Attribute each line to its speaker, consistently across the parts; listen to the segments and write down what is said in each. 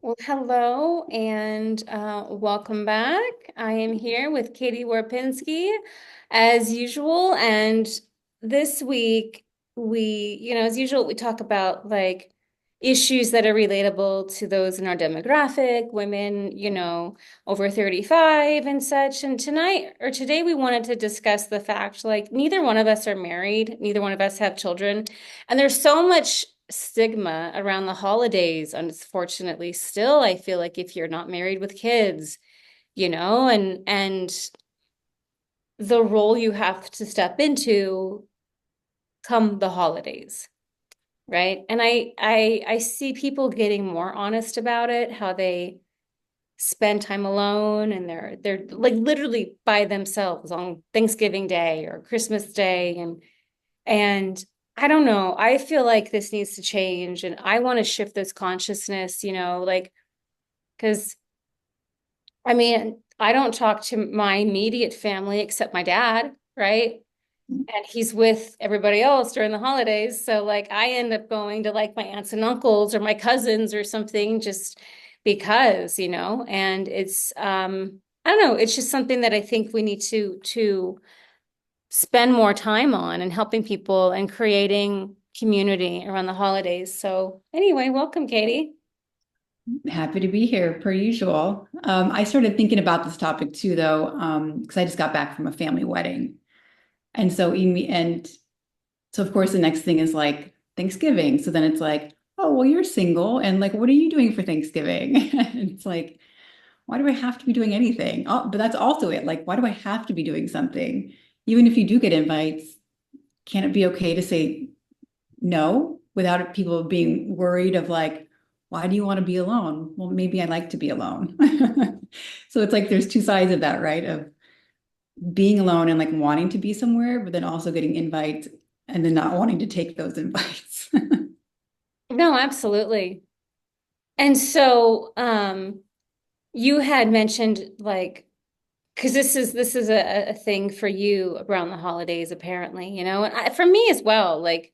Speaker 1: Well, hello and welcome back. I am here with Katie Warpinski as usual. And this week, as usual, we talk about like issues that are relatable to those in our demographic, women, over 35 and such. And today, we wanted to discuss the fact like neither one of us are married, neither one of us have children. And there's so much stigma around the holidays, unfortunately, still, I feel like if you're not married with kids, and the role you have to step into come the holidays, right? And I see people getting more honest about it, how they spend time alone and they're like literally by themselves on Thanksgiving Day or Christmas Day and I don't know. I feel like this needs to change and I want to shift this consciousness, like, because I mean, I don't talk to my immediate family except my dad, right? And he's with everybody else during the holidays. So, like, I end up going to like my aunts and uncles or my cousins or something just because, and I don't know, it's just something that I think we need to spend more time on and helping people and creating community around the holidays. So anyway, welcome, Katie.
Speaker 2: Happy to be here, per usual. I started thinking about this topic too, though, because I just got back from a family wedding, and so of course the next thing is like Thanksgiving. So then it's like, oh well, you're single, and like, what are you doing for Thanksgiving? And it's like, why do I have to be doing anything? Oh, but that's also it. Like, why do I have to be doing something? Even if you do get invites, can it be okay to say no without people being worried of like, why do you want to be alone? Well, maybe I like to be alone. So it's like there's two sides of that, right? Of being alone and like wanting to be somewhere, but then also getting invites and then not wanting to take those invites.
Speaker 1: No, absolutely. And so, you had mentioned like, because this is a thing for you around the holidays, apparently, and for me as well. Like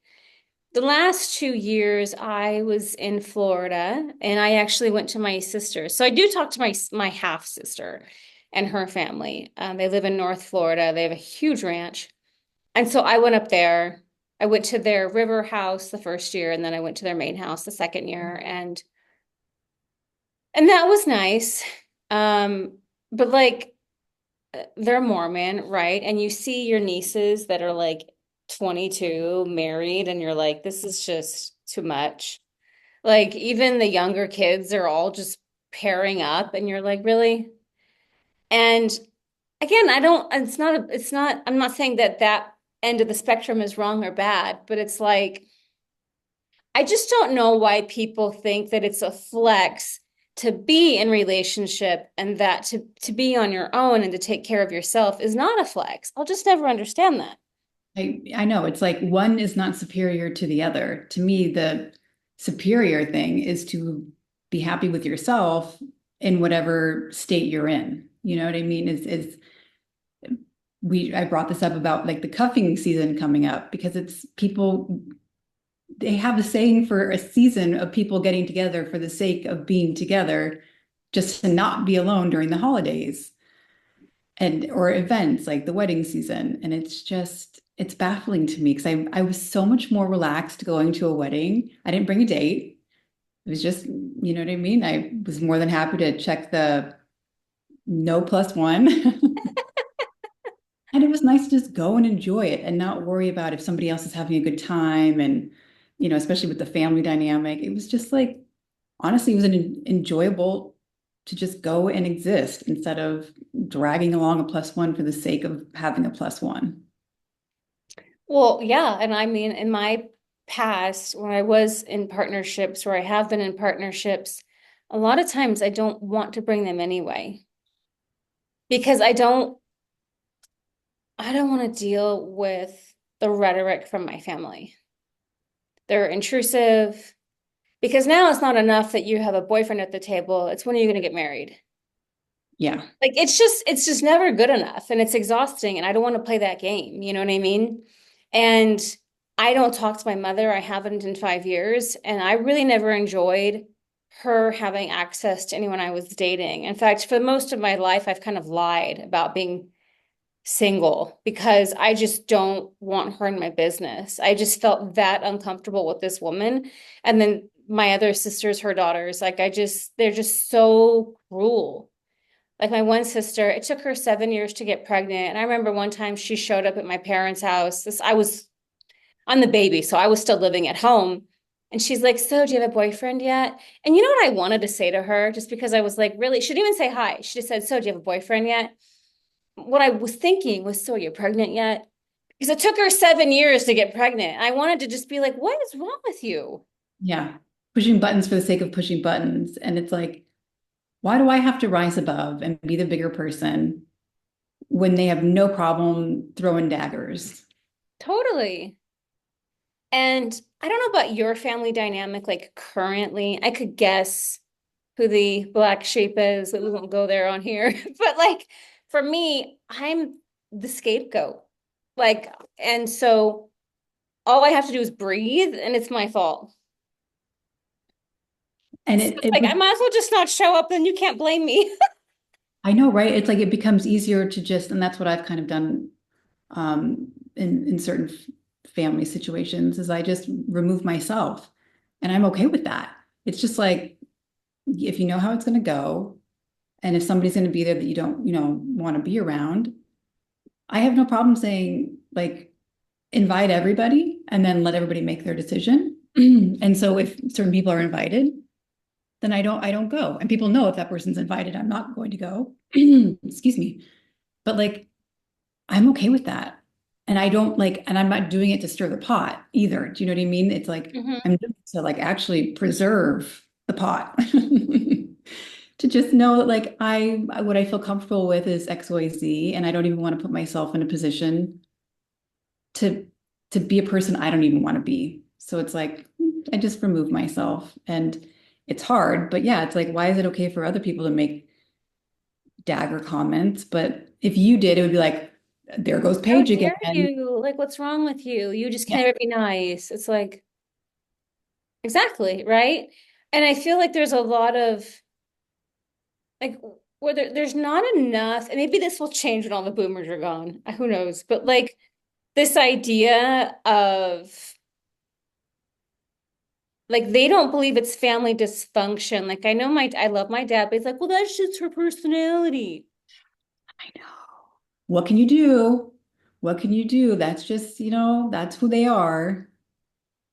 Speaker 1: the last 2 years, I was in Florida, and I actually went to my sister. So I do talk to my half sister and her family. They live in North Florida. They have a huge ranch. And so I went up there. I went to their river house the first year, and then I went to their main house the second year, and that was nice. But like they're Mormon, right? And you see your nieces that are like 22, married, and you're like, this is just too much. Like even the younger kids are all just pairing up, and you're like, really? And again, I don't, I'm not saying that that end of the spectrum is wrong or bad, but it's like, I just don't know why people think that it's a flex to be in relationship and that to be on your own and to take care of yourself is not a flex. I'll just never understand that.
Speaker 2: I know it's like one is not superior to the other. To me, the superior thing is to be happy with yourself in whatever state you're in. You know what I mean? Is I brought this up about like the cuffing season coming up because it's people they have a saying for a season of people getting together for the sake of being together, just to not be alone during the holidays and or events like the wedding season. And it's baffling to me because I was so much more relaxed going to a wedding. I didn't bring a date. It was just, you know what I mean? I was more than happy to check the no plus one. And it was nice to just go and enjoy it and not worry about if somebody else is having a good time. And, especially with the family dynamic, it was just like, honestly, it was an enjoyable to just go and exist instead of dragging along a plus one for the sake of having a plus one.
Speaker 1: Well, yeah, and I mean in my past when I was in partnerships or I have been in partnerships, a lot of times I don't want to bring them anyway because I don't want to deal with the rhetoric from my family. They're intrusive. Because now it's not enough that you have a boyfriend at the table. It's when are you going to get married?
Speaker 2: Yeah.
Speaker 1: Like it's just never good enough and it's exhausting and I don't want to play that game, you know what I mean? And I don't talk to my mother. I haven't in 5 years and I really never enjoyed her having access to anyone I was dating. In fact, for most of my life, I've kind of lied about being single because I just don't want her in my business. I just felt that uncomfortable with this woman. And then my other sisters, her daughters, like they're just so cruel. Like my one sister, it took her 7 years to get pregnant. And I remember one time she showed up at my parents' house. I was I'm the baby, so I was still living at home. And she's like, "So, do you have a boyfriend yet?" And you know what I wanted to say to her, just because I was like, really, she didn't even say hi. She just said, "So, do you have a boyfriend yet?" What I was thinking was, "So, you're pregnant yet?" Because it took her 7 years to get pregnant. I wanted to just be like, "What is wrong with you?"
Speaker 2: Yeah. Pushing buttons for the sake of pushing buttons. And it's like, why do I have to rise above and be the bigger person when they have no problem throwing daggers?
Speaker 1: Totally. And I don't know about your family dynamic, like currently. I could guess who the black sheep is, but we won't go there on here. But like for me, I'm the scapegoat. Like, and so all I have to do is breathe, and it's my fault.
Speaker 2: And
Speaker 1: So it's like I might as well just not show up, then you can't blame me.
Speaker 2: I know, right? It's like it becomes easier to just, and that's what I've kind of done in certain family situations, is I just remove myself, and I'm okay with that. It's just like if you know how it's going to go, and if somebody's going to be there that you don't, want to be around, I have no problem saying like invite everybody and then let everybody make their decision. And so if certain people are invited, then I don't go. And people know if that person's invited, I'm not going to go. Excuse me. But like I'm okay with that. And I don't like, and I'm not doing it to stir the pot either. Do you know what I mean? It's like
Speaker 1: Mhm.
Speaker 2: I'm doing it to like actually preserve the pot. To just know that like what I feel comfortable with is XYZ, and I don't even want to put myself in a position to be a person I don't even want to be. So it's like I just remove myself, and it's hard, but yeah, it's like why is it okay for other people to make dagger comments, but if you did, it would be like there goes
Speaker 1: How
Speaker 2: Paige
Speaker 1: dare
Speaker 2: again.
Speaker 1: you? Like, what's wrong with you? You just
Speaker 2: Yeah.
Speaker 1: can't ever be nice. It's like, exactly, right? And I feel like there's a lot of like where there's not enough, and maybe this will change when all the boomers are gone. Who knows? But like this idea of like they don't believe it's family dysfunction. Like I love my dad, but he's like, well, that's just her personality.
Speaker 2: I know. What can you do? What can you do? That's just, that's who they are.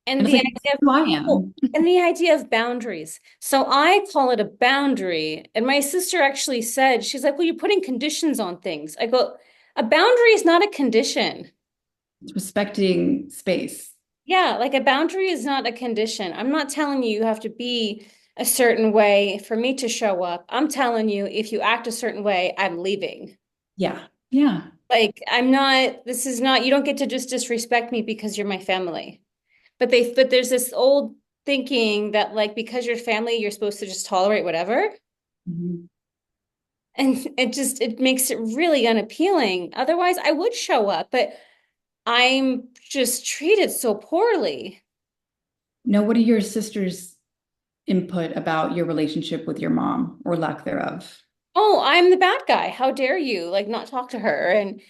Speaker 1: And
Speaker 2: And it's
Speaker 1: the
Speaker 2: like, that's
Speaker 1: idea of
Speaker 2: who I
Speaker 1: well,
Speaker 2: am.
Speaker 1: and the idea of boundaries. So I call it a boundary. And my sister actually said, she's like, well, you're putting conditions on things. I go, a boundary is not a condition.
Speaker 2: It's respecting space.
Speaker 1: Yeah, like a boundary is not a condition. I'm not telling you you have to be a certain way for me to show up. I'm telling you if you act a certain way, I'm leaving.
Speaker 2: Yeah. Yeah.
Speaker 1: Like this is not, you don't get to just disrespect me because you're my family. But there's this old thinking that like because you're family, you're supposed to just tolerate whatever.
Speaker 2: Mhm.
Speaker 1: And it makes it really unappealing. Otherwise, I would show up, but I'm just treated so poorly.
Speaker 2: Now, what are your sister's input about your relationship with your mom or lack thereof?
Speaker 1: Oh, I'm the bad guy. How dare you like not talk to her? And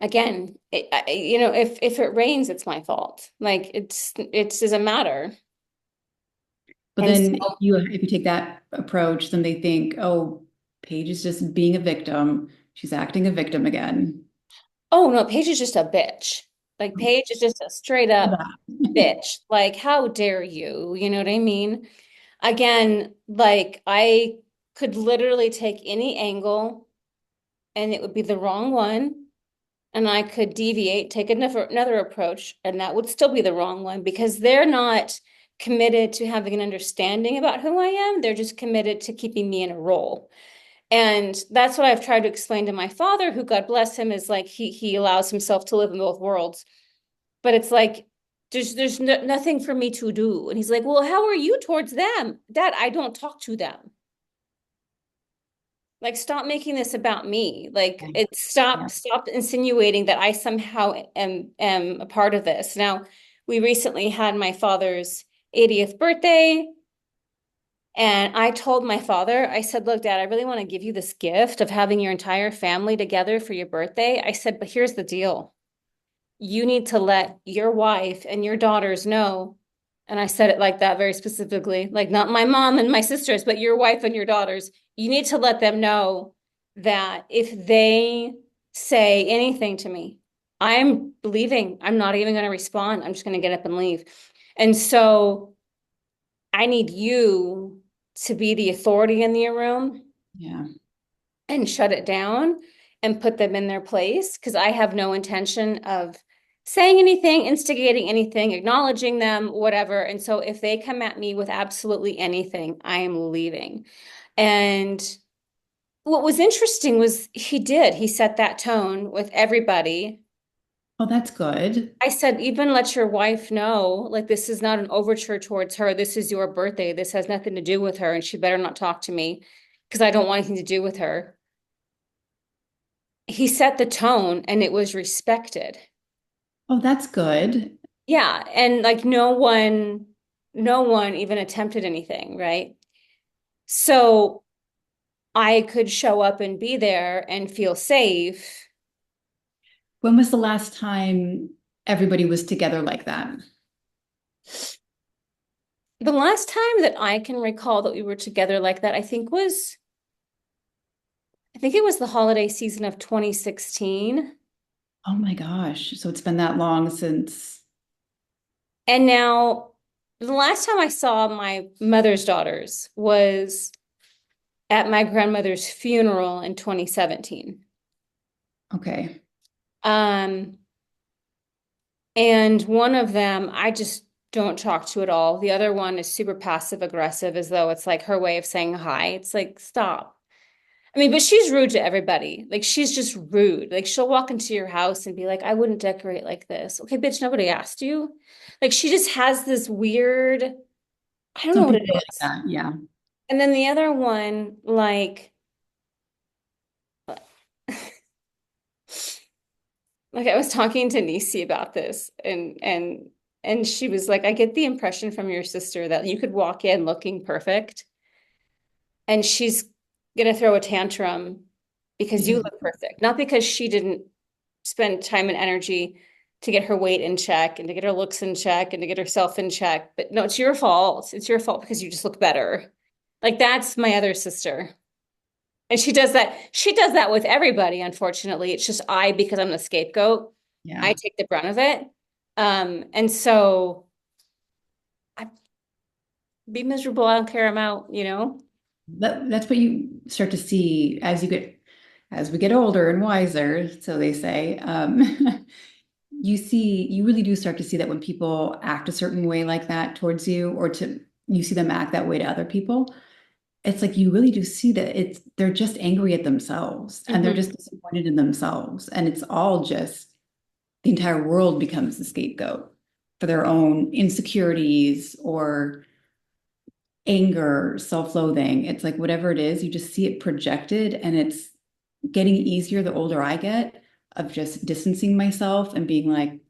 Speaker 1: again, if it rains, it's my fault. Like it doesn't matter.
Speaker 2: But
Speaker 1: And
Speaker 2: then
Speaker 1: so,
Speaker 2: if you take that approach, then they think, oh, Paige is just being a victim. She's acting a victim again.
Speaker 1: oh no, Paige is just a bitch. Like Paige is just a straight up bitch. Like how dare you? You know what I mean? Again, like I could literally take any angle and it would be the wrong one. And I could deviate, take another approach, and that would still be the wrong one because they're not committed to having an understanding about who I am. They're just committed to keeping me in a role. And that's what I've tried to explain to my father, who God bless him, is like he allows himself to live in both worlds. But it's like there's nothing for me to do. And he's like, well, how are you towards them? Dad, I don't talk to them. Like, stop making this about me. Like,
Speaker 2: Okay.
Speaker 1: it
Speaker 2: Yeah.
Speaker 1: stop insinuating that I somehow am a part of this. Now, we recently had my father's 80th birthday. And I told my father, I said, look, Dad, I really want to give you this gift of having your entire family together for your birthday. I said, but here's the deal. You need to let your wife and your daughters know. And I said it like that very specifically, like not my mom and my sisters, but your wife and your daughters. You need to let them know that if they say anything to me, I'm leaving. I'm not even going to respond. I'm just going to get up and leave. And so I need you to be the authority in the room
Speaker 2: Yeah.
Speaker 1: and shut it down and put them in their place because I have no intention of saying anything, instigating anything, acknowledging them, whatever. And so if they come at me with absolutely anything, I am leaving. And what was interesting was he set that tone with everybody.
Speaker 2: Oh, that's good.
Speaker 1: I said, even let your wife know, like, this is not an overture towards her. This is your birthday. This has nothing to do with her, and she better not talk to me because I don't want anything to do with her. He set the tone and it was respected.
Speaker 2: Oh, that's good.
Speaker 1: Yeah, and like no one even attempted anything, right? So I could show up and be there and feel safe.
Speaker 2: When was the last time everybody was together like that?
Speaker 1: The last time that I can recall that we were together like that, I think it was the holiday season of 2016.
Speaker 2: Oh my gosh. So it's been that long since.
Speaker 1: And now the last time I saw my mother's daughters was at my grandmother's funeral in 2017.
Speaker 2: Okay.
Speaker 1: Um, and one of them I just don't talk to at all. The other one is super passive aggressive, as though it's like her way of saying hi. It's like, stop. I mean, but she's rude to everybody. Like, she's just rude. Like, she'll walk into your house and be like, I wouldn't decorate like this. Okay, bitch, nobody asked you. Like, she just has this weird, I don't know
Speaker 2: Some
Speaker 1: what it
Speaker 2: people are like
Speaker 1: is.
Speaker 2: that. Yeah.
Speaker 1: And then the other one, like I was talking to Nisi about this, and she was like, I get the impression from your sister that you could walk in looking perfect, and she's gonna throw a tantrum because you
Speaker 2: Because
Speaker 1: look perfect, not because she didn't spend time and energy to get her weight in check and to get her looks in check and to get herself in check. But no, it's your fault. It's your fault because you just look better. Like that's my other sister. And she does that. She does that with everybody, unfortunately. It's just I, because I'm the scapegoat, I
Speaker 2: yeah.
Speaker 1: take the brunt of it. And so I be miserable. I don't care. I'm out, you know?
Speaker 2: That's what you start to see as we get older and wiser, so they say. You really do start to see that when people act a certain way like that towards you, or you see them act that way to other people, it's like you really do see that they're just angry at themselves and they're
Speaker 1: Mhm.
Speaker 2: just disappointed in themselves. And it's all just the entire world becomes the scapegoat for their own insecurities or anger, self-loathing. It's like whatever it is, you just see it projected, and it's getting easier the older I get of just distancing myself and being like,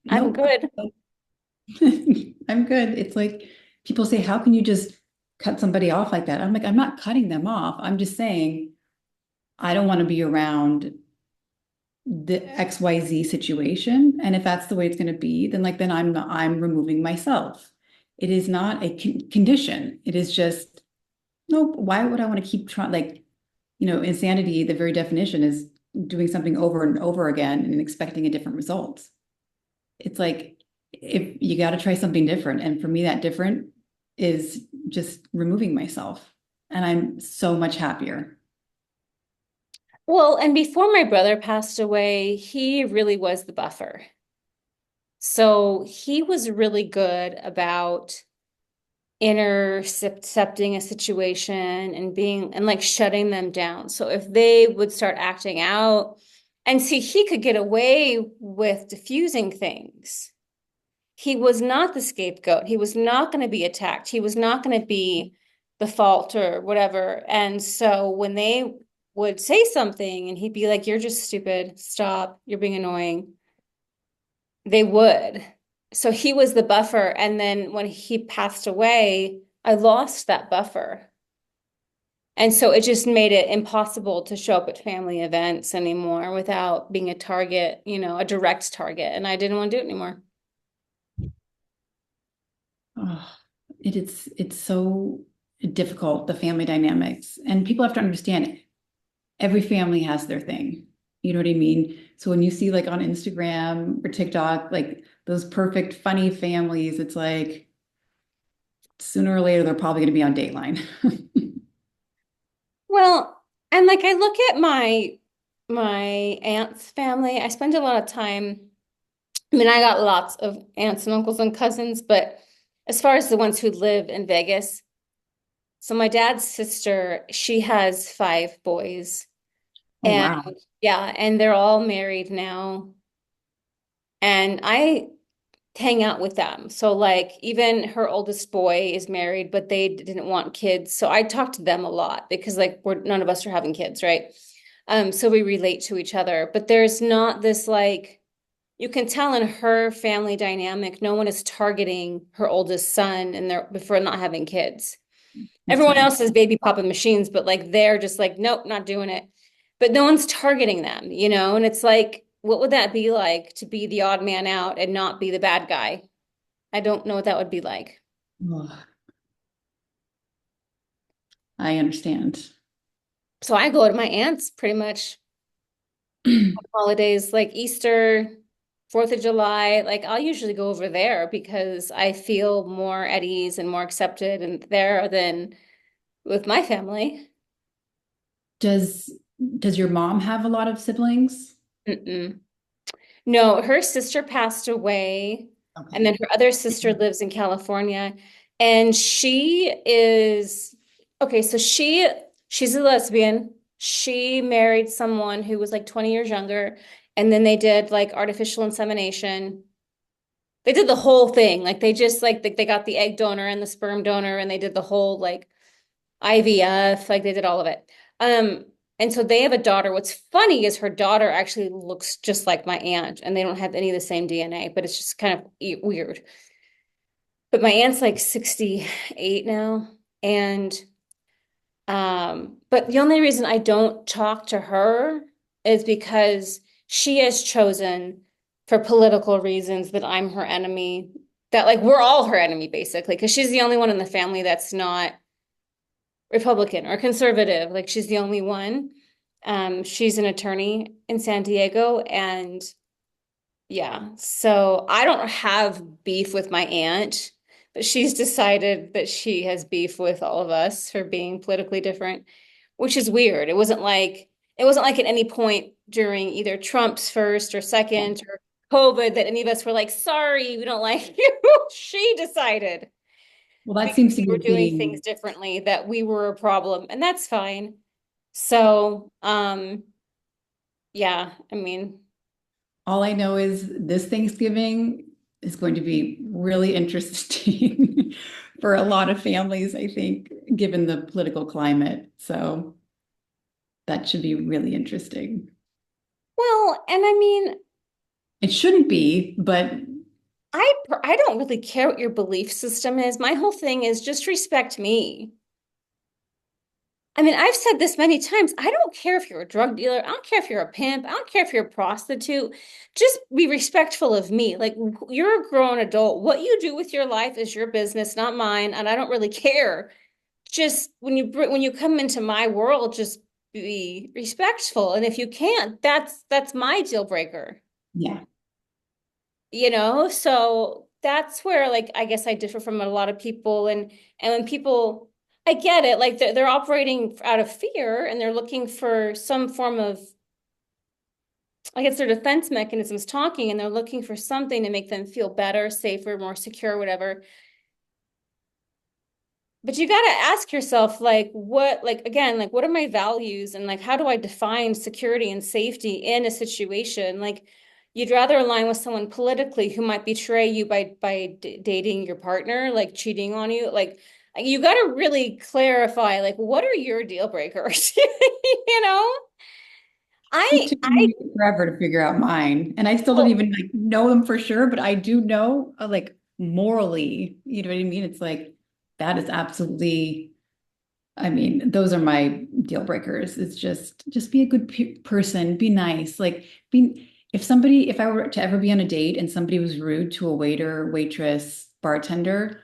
Speaker 1: I'm
Speaker 2: nope,
Speaker 1: good.
Speaker 2: I'm good. It's like people say, how can you just cut somebody off like that? I'm like, I'm not cutting them off. I'm just saying I don't want to be around the XYZ situation. And if that's the way it's going to be, then I'm removing myself. It is not a condition. It is just, nope, why would I want to keep trying? Like, insanity, the very definition is doing something over and over again and expecting a different result. It's like if you got to try something different. And for me, that different is just removing myself. And I'm so much happier.
Speaker 1: Well, and before my brother passed away, he really was the buffer. So he was really good about intercepting a situation and being and like shutting them down. So if they would start acting out, and see, he could get away with diffusing things. He was not the scapegoat. He was not going to be attacked. He was not going to be the fault or whatever. And so when they would say something and he'd be like, you're just stupid. Stop. You're being annoying. They would. So he was the buffer. And then when he passed away, I lost that buffer. And so it just made it impossible to show up at family events anymore without being a target, a direct target. And I didn't want to do it anymore.
Speaker 2: Oh, it's so difficult, the family dynamics. And people have to understand every family has their thing. You know what I mean? So when you see like on Instagram or TikTok, like those perfect funny families, it's like sooner or later they're probably going to be on Dateline.
Speaker 1: Well, and like I look at my aunt's family, I spend a lot of time. I mean, I got lots of aunts and uncles and cousins, but as far as the ones who live in Vegas, so my dad's sister, she has five boys.
Speaker 2: Oh,
Speaker 1: And
Speaker 2: wow.
Speaker 1: yeah, and they're all married now. And I hang out with them. So like even her oldest boy is married, but they didn't want kids. So I talk to them a lot because like we're none of us are having kids, right? So we relate to each other, but there's not this like you can tell in her family dynamic, no one is targeting her oldest son and they're before not having kids.
Speaker 2: That's
Speaker 1: Everyone
Speaker 2: nice.
Speaker 1: else is baby popping machines, but like they're just like, nope, not doing it. But no one's targeting them, And it's like, what would that be like to be the odd man out and not be the bad guy? I don't know what that would be like.
Speaker 2: Oh, I understand.
Speaker 1: So I go to my aunt's pretty much holidays like Easter, 4th of July. Like I'll usually go over there because I feel more at ease and more accepted and there than with my family.
Speaker 2: Does does your mom have a lot of siblings?
Speaker 1: Mm-mm. No, her sister passed away, and then
Speaker 2: Okay.
Speaker 1: her other sister lives in California, and she is okay, so she's a lesbian. She married someone who was like 20 years younger, and then they did like artificial insemination. They did the whole thing. Like they just like they got the egg donor and the sperm donor, and they did the whole like IVF, like they did all of it. Um, and so they have a daughter. What's funny is her daughter actually looks just like my aunt, and they don't have any of the same DNA, but it's just kind of weird. But my aunt's like 68 now, and but the only reason I don't talk to her is because she has chosen for political reasons that I'm her enemy, that like we're all her enemy basically, because she's the only one in the family that's not Republican or conservative. Like she's the only one. She's an attorney in San Diego, and yeah, so I don't have beef with my aunt, but she's decided that she has beef with all of us for being politically different, which is weird. It wasn't like at any point during either Trump's first or second or COVID that any of us were like, sorry, we don't like you. She decided
Speaker 2: Well, that
Speaker 1: because
Speaker 2: seems to
Speaker 1: we
Speaker 2: be
Speaker 1: were
Speaker 2: a
Speaker 1: doing things
Speaker 2: theme.
Speaker 1: differently that we were a problem, and that's fine. So, yeah, I mean,
Speaker 2: All I know is this Thanksgiving is going to be really interesting for a lot of families, I think, given the political climate. So that should be really interesting.
Speaker 1: well, and I mean,
Speaker 2: It shouldn't be, but
Speaker 1: I don't really care what your belief system is. My whole thing is just respect me. I mean, I've said this many times. I don't care if you're a drug dealer. I don't care if you're a pimp. I don't care if you're a prostitute. Just be respectful of me. Like you're a grown adult. What you do with your life is your business, not mine, and I don't really care. Just when you come into my world, just be respectful. And if you can't, that's my deal breaker.
Speaker 2: yeah.
Speaker 1: So that's where like I guess I differ from a lot of people, and when people I get it, like they're operating out of fear and they're looking for some form of, I guess, their defense mechanisms talking, and they're looking for something to make them feel better, safer, more secure, whatever. But you got to ask yourself, like, like, again, like, what are my values? And, like, how do I define security and safety in a situation? Like, you'd rather align with someone politically who might betray you by dating your partner, like cheating on you. Like, you got to really clarify, like, what are your deal breakers? You know?
Speaker 2: It
Speaker 1: I
Speaker 2: took
Speaker 1: I
Speaker 2: me forever to figure out mine, and I still don't
Speaker 1: oh,
Speaker 2: even like know them for sure, but I do know like morally, you know what I mean? It's like that is absolutely, I mean, those are my deal breakers. It's just be a good pe person, be nice. Like be if I were to ever be on a date and somebody was rude to a waiter, waitress, bartender,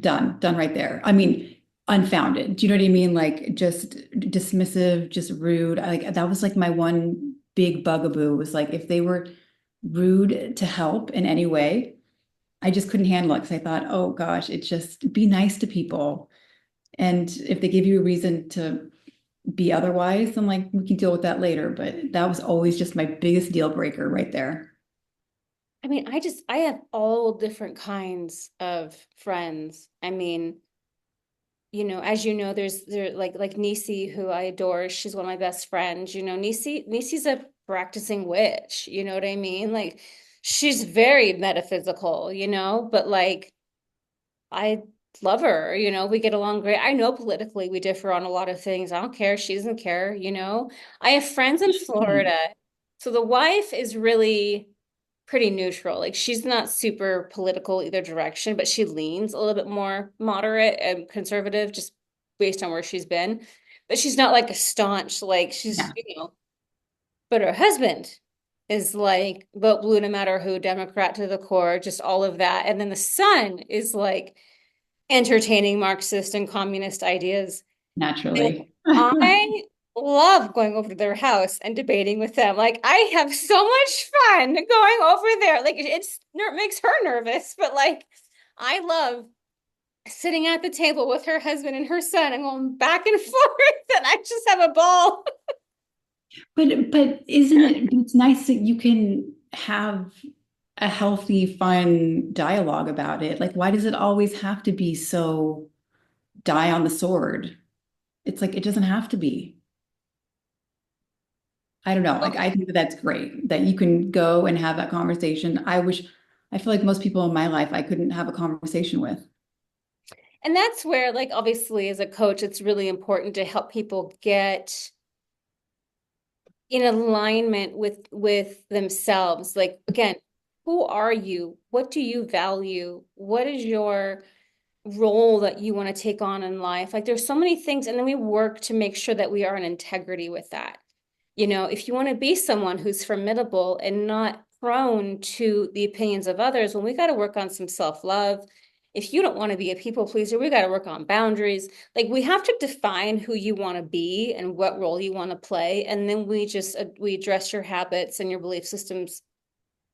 Speaker 2: done right there. I mean, unfounded. Do you know what I mean? Like just dismissive, just rude. Like that was like my one big bugaboo was like if they were rude to help in any way, I just couldn't handle it because I thought, oh gosh, it's just be nice to people. And if they give you a reason to be otherwise, then like we can deal with that later. But that was always just my biggest deal breaker right there.
Speaker 1: I mean, I have all different kinds of friends. I mean, as you know, there like Nisi, who I adore. She's one of my best friends. Nisi's a practicing witch. You know what I mean? Like, she's very metaphysical. But like, I love her. We get along great. I know politically we differ on a lot of things. I don't care. She doesn't care. I have friends in Florida, so the wife is really pretty neutral. Like she's not super political either direction, but she leans a little bit more moderate and conservative just based on where she's been. But she's not like a staunch, like
Speaker 2: Yeah,
Speaker 1: but her husband is like vote blue no matter who, Democrat to the core, just all of that. And then the son is like entertaining Marxist and communist ideas. And
Speaker 2: naturally.
Speaker 1: I love going over to their house and debating with them. Like I have so much fun going over there. Like it makes her nervous, but like I love sitting at the table with her husband and her son and going back and forth, and I just have a ball.
Speaker 2: But isn't it, it's nice that you can have a healthy, fun dialogue about it. Like, why does it always have to be so die on the sword? It's like it doesn't have to be. I don't know. Like, I think that that's great that you can go and have that conversation. I feel like most people in my life I couldn't have a conversation with.
Speaker 1: And that's where, like, obviously, as a coach, it's really important to help people get in alignment with themselves. Like, again, who are you? What do you value? What is your role that you want to take on in life? Like, there's so many things, and then we work to make sure that we are in integrity with that. If you want to be someone who's formidable and not prone to the opinions of others, well, we got to work on some self-love. If you don't want to be a people pleaser, we got to work on boundaries. Like we have to define who you want to be and what role you want to play, and then we address your habits and your belief systems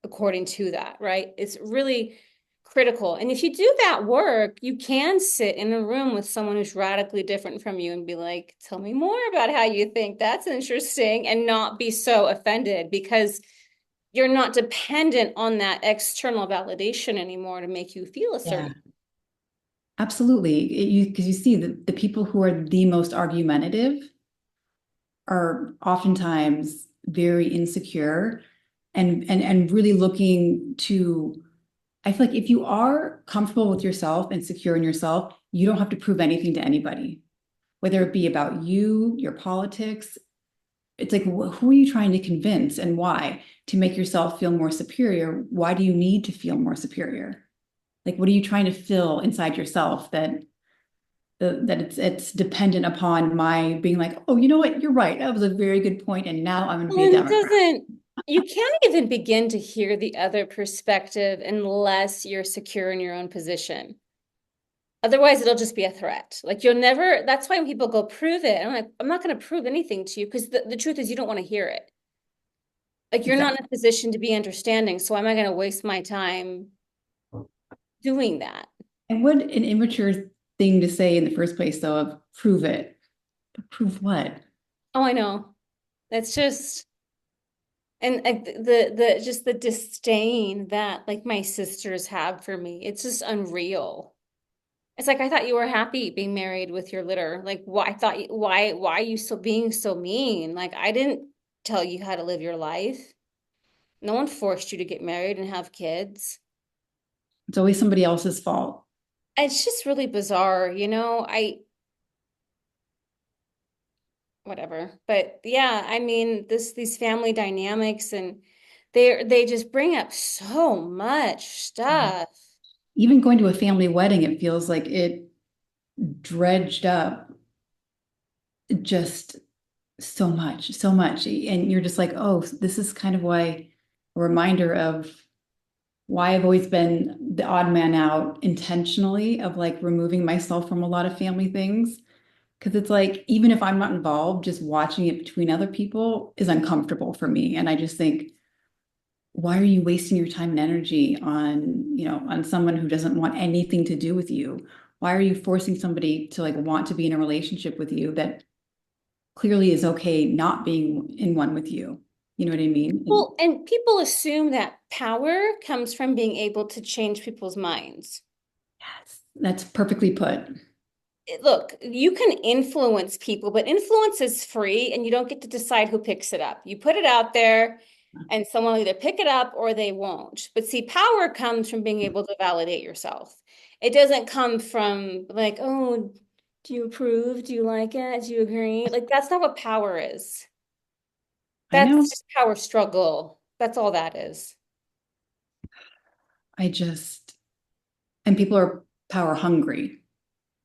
Speaker 1: according to that, right? It's really critical. And if you do that work, you can sit in a room with someone who's radically different from you and be like, tell me more about how you think. That's interesting, and not be so offended because you're not dependent on that external validation anymore to make you feel a
Speaker 2: Yeah.
Speaker 1: certain.
Speaker 2: Absolutely. Because you see the people who are the most argumentative are oftentimes very insecure and really looking to, I feel like if you are comfortable with yourself and secure in yourself, you don't have to prove anything to anybody, whether it be about you, your politics. It's like, who are you trying to convince and why? To make yourself feel more superior. Why do you need to feel more superior? Like, what are you trying to fill inside yourself that it's dependent upon my being like, oh, you know what? You're right. That was a very good point, and now I'm going to be
Speaker 1: Well,
Speaker 2: a
Speaker 1: and it
Speaker 2: Democrat.
Speaker 1: doesn't, you can't even begin to hear the other perspective unless you're secure in your own position. Otherwise, it'll just be a threat. Like you'll never, that's why when people go prove it, I'm like, I'm not going to prove anything to you because the truth is you don't want to hear it. Like you're not
Speaker 2: Exactly.
Speaker 1: in a position to be understanding. So why am I going to waste my time doing that?
Speaker 2: And what an immature thing to say in the first place, though, of prove it. But prove what?
Speaker 1: Oh, I know. That's just, and the just the disdain that like my sisters have for me. It's just unreal. It's like I thought you were happy being married with your litter. Like why I thought why are you so being so mean? Like I didn't tell you how to live your life. No one forced you to get married and have kids.
Speaker 2: It's always somebody else's fault.
Speaker 1: It's just really bizarre. I whatever. But yeah, I mean, these family dynamics and they just bring up so much stuff.
Speaker 2: Even going to a family wedding, it feels like it dredged up just so much, so much. And you're just like, oh, this is kind of why a reminder of why I've always been the odd man out intentionally of like removing myself from a lot of family things. Because it's like, even if I'm not involved, just watching it between other people is uncomfortable for me. And I just think, why are you wasting your time and energy on, on someone who doesn't want anything to do with you? Why are you forcing somebody to like want to be in a relationship with you that clearly is okay not being in one with you? You know what I mean? And
Speaker 1: Well, and people assume that power comes from being able to change people's minds.
Speaker 2: yes, that's perfectly put.
Speaker 1: Look, you can influence people, but influence is free and you don't get to decide who picks it up. You put it out there and someone will either pick it up or they won't. But see, power comes from being able to validate yourself. It doesn't come from like, oh, do you approve? Do you like it? Do you agree? Like, that's not what power is.
Speaker 2: I
Speaker 1: That's
Speaker 2: know.
Speaker 1: just power struggle. That's all that is.
Speaker 2: I just, and people are power hungry.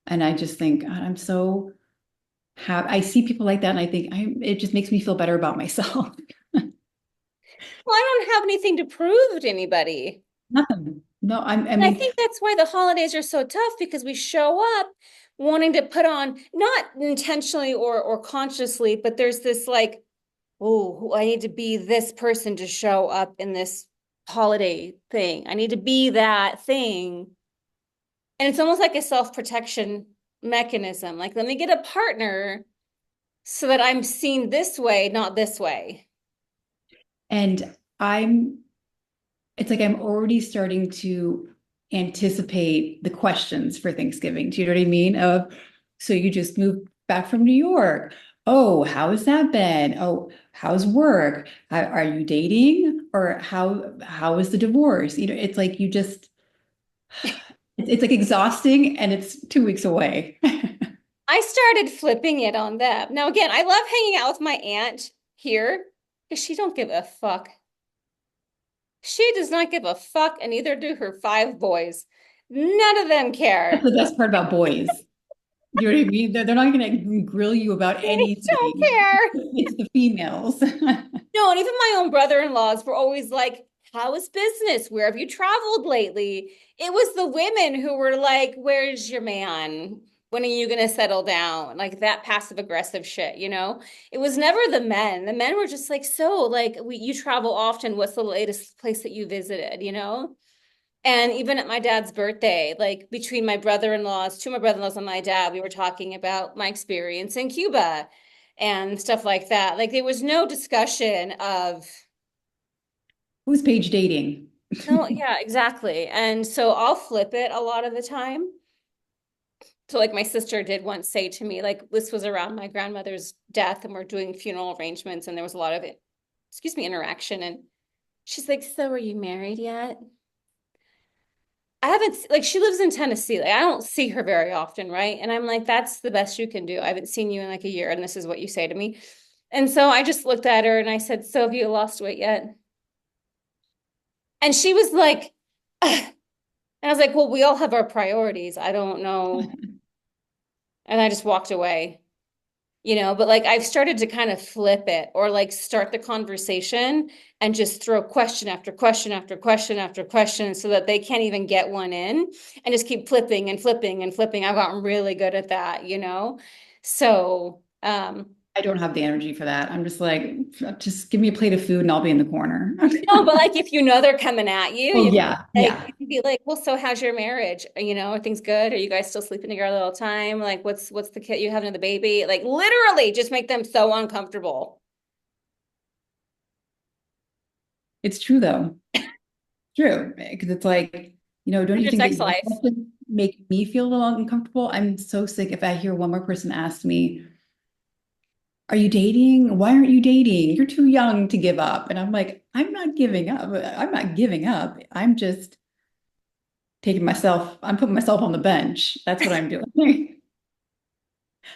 Speaker 2: And I just think, God, I'm so happy. I see people like that and I think it just makes me feel better about myself.
Speaker 1: Well, I don't have anything to prove to anybody.
Speaker 2: Nothing. No, I
Speaker 1: And I
Speaker 2: mean,
Speaker 1: think that's why the holidays are so tough because we show up wanting to put on, not intentionally or consciously, but there's this like, oh, I need to be this person to show up in this holiday thing. I need to be that thing. And it's almost like a self-protection mechanism. Like, let me get a partner so that I'm seen this way, not this way.
Speaker 2: and it's like I'm already starting to anticipate the questions for Thanksgiving. Do you know what I mean? So you just moved back from New York. Oh, how has that been? Oh, how's work? Are you dating? Or how is the divorce? It's like you just it's like exhausting and it's 2 weeks away.
Speaker 1: I started flipping it on them. Now, again, I love hanging out with my aunt here because she don't give a fuck. She does not give a fuck, and neither do her five boys. None of them
Speaker 2: That's
Speaker 1: care.
Speaker 2: the best part about boys. You know what I mean? They're not going to grill you about
Speaker 1: They don't
Speaker 2: anything.
Speaker 1: care.
Speaker 2: It's the females.
Speaker 1: No, and even my own brother-in-laws were always like, how is business? Where have you traveled lately? It was the women who were like, where's your man? When are you gonna settle down? Like that passive aggressive shit, you know? It was never the men. The men were just like, so, like, you travel often. What's the latest place that you visited, you know? And even at my dad's birthday, like between my brother-in-laws, two of my brother-in-laws and my dad, we were talking about my experience in Cuba and stuff like that. Like there was no discussion of,
Speaker 2: Who's Paige dating?
Speaker 1: no, yeah, exactly. And so I'll flip it a lot of the time. So like my sister did once say to me, like this was around my grandmother's death and we're doing funeral arrangements and there was a lot of it, excuse me, interaction. And she's like, so are you married yet? I haven't like she lives in Tennessee. Like I don't see her very often, right? And I'm like, that's the best you can do. I haven't seen you in like a year, and this is what you say to me. And so I just looked at her and I said, so have you lost weight yet? And she was like, and I was like, well, we all have our priorities. I don't know. And I just walked away, but like I've started to kind of flip it or like start the conversation and just throw question after question after question after question so that they can't even get one in and just keep flipping and flipping and flipping. I've gotten really good at that. So,
Speaker 2: I don't have the energy for that. I'm just like, just give me a plate of food and I'll be in the corner.
Speaker 1: no, but like if you know they're coming at you,
Speaker 2: Oh
Speaker 1: you can
Speaker 2: yeah,
Speaker 1: like
Speaker 2: yeah.
Speaker 1: you can be like, well, so how's your marriage? Are things good? Are you guys still sleeping together all the time? Like, what's the kid you having the baby? Like, literally, just make them so uncomfortable.
Speaker 2: It's true though. True. Because it's like, don't
Speaker 1: How's
Speaker 2: you
Speaker 1: your
Speaker 2: think
Speaker 1: sex
Speaker 2: they both
Speaker 1: life?
Speaker 2: have to make me feel a little uncomfortable? I'm so sick if I hear one more person ask me, are you dating? Why aren't you dating? You're too young to give up. And I'm like, I'm not giving up. I'm not giving up. I'm just I'm putting myself on the bench. That's what I'm doing.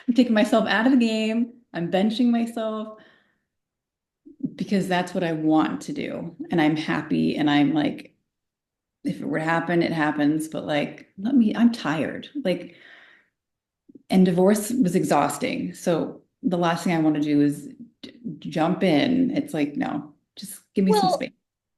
Speaker 2: I'm taking myself out of the game. I'm benching myself because that's what I want to do. And I'm happy. And I'm like, if it were to happen, it happens. But like, I'm tired. Like, and divorce was exhausting. So the last thing I want to do is jump in. It's like, no, just give me some
Speaker 1: Well,
Speaker 2: space.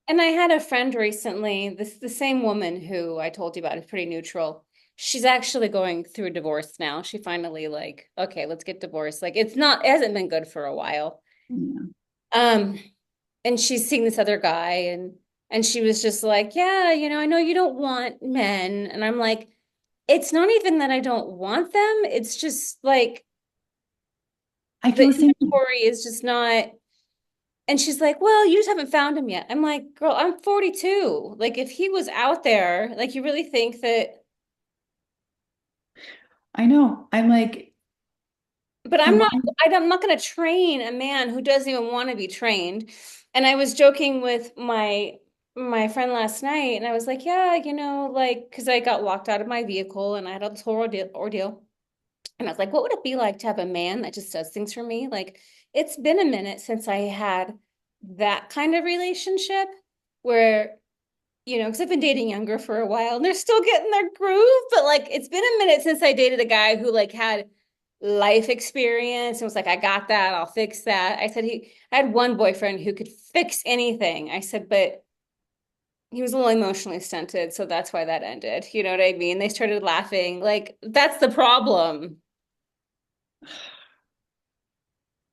Speaker 1: and I had a friend recently, the same woman who I told you about is pretty neutral. She's actually going through a divorce now. She finally like, okay, let's get divorced. Like it hasn't been good for a while.
Speaker 2: Yeah.
Speaker 1: Um, and she's seeing this other guy and she was just like, yeah, I know you don't want men. And I'm like, it's not even that I don't want them. It's just like
Speaker 2: I
Speaker 1: the
Speaker 2: feel the same.
Speaker 1: inventory is just not. And she's like, well, you just haven't found him yet. I'm like, girl, I'm 42. Like, if he was out there, like, you really think that,
Speaker 2: I know. I'm like,
Speaker 1: but
Speaker 2: the mind.
Speaker 1: I'm not going to train a man who doesn't even want to be trained. And I was joking with my friend last night, and I was like, yeah, like, because I got locked out of my vehicle and I had all this whole ordeal. And I was like, what would it be like to have a man that just does things for me? Like, it's been a minute since I had that kind of relationship where, because I've been dating younger for a while and they're still getting their groove, but like, it's been a minute since I dated a guy who like had life experience and was like, I got that, I'll fix that. I had one boyfriend who could fix anything. I said, but he was a little emotionally stunted, so that's why that ended. You know what I mean? They started laughing. Like, that's the problem.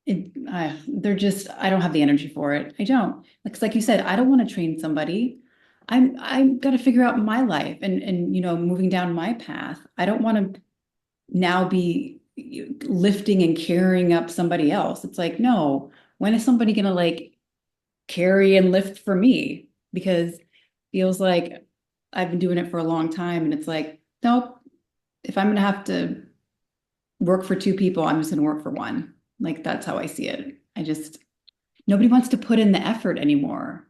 Speaker 2: They're just, I don't have the energy for it. I don't. Like you said, I don't want to train somebody. I'm got to figure out my life and moving down my path. I don't want to now be lifting and carrying up somebody else. It's like, no, when is somebody gonna like carry and lift for me? Because it feels like I've been doing it for a long time, and it's like, nope, if I'm gonna have to work for two people, I'm just gonna work for one. Like that's how I see it. Nobody wants to put in the effort anymore.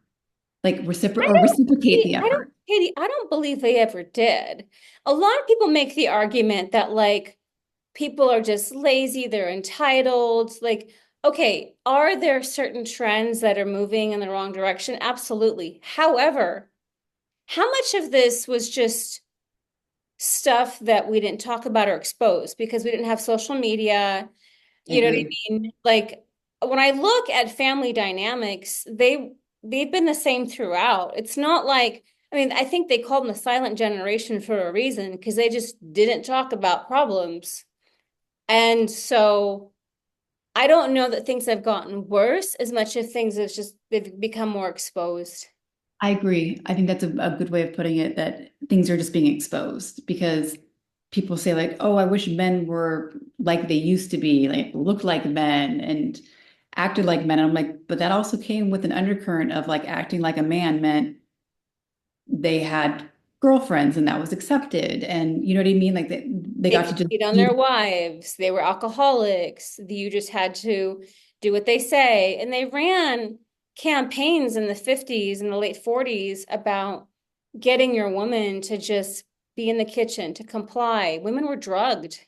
Speaker 2: Like reciprocate the effort.
Speaker 1: Katie, I don't believe they ever did. A lot of people make the argument that like people are just lazy, they're entitled. Like, okay, are there certain trends that are moving in the wrong direction? Absolutely. However, how much of this was just stuff that we didn't talk about or expose because we didn't have social media?
Speaker 2: I
Speaker 1: You know what I
Speaker 2: agree.
Speaker 1: mean? Like when I look at family dynamics, they've been the same throughout. It's not like, I mean, I think they called them the silent generation for a reason because they just didn't talk about problems. And so I don't know that things have gotten worse as much as things have just they've become more exposed.
Speaker 2: I agree. I think that's a good way of putting it, that things are just being exposed because people say like, oh, I wish men were like they used to be, like looked like men and acted like men. And I'm like, but that also came with an undercurrent of like acting like a man meant they had girlfriends and that was accepted. And you know what I mean? Like they
Speaker 1: They
Speaker 2: got to
Speaker 1: could
Speaker 2: just
Speaker 1: cheat on
Speaker 2: be
Speaker 1: their wives. They were alcoholics. You just had to do what they say. And they ran campaigns in the 50s and the late 40s about getting your woman to just be in the kitchen, to comply. Women were drugged.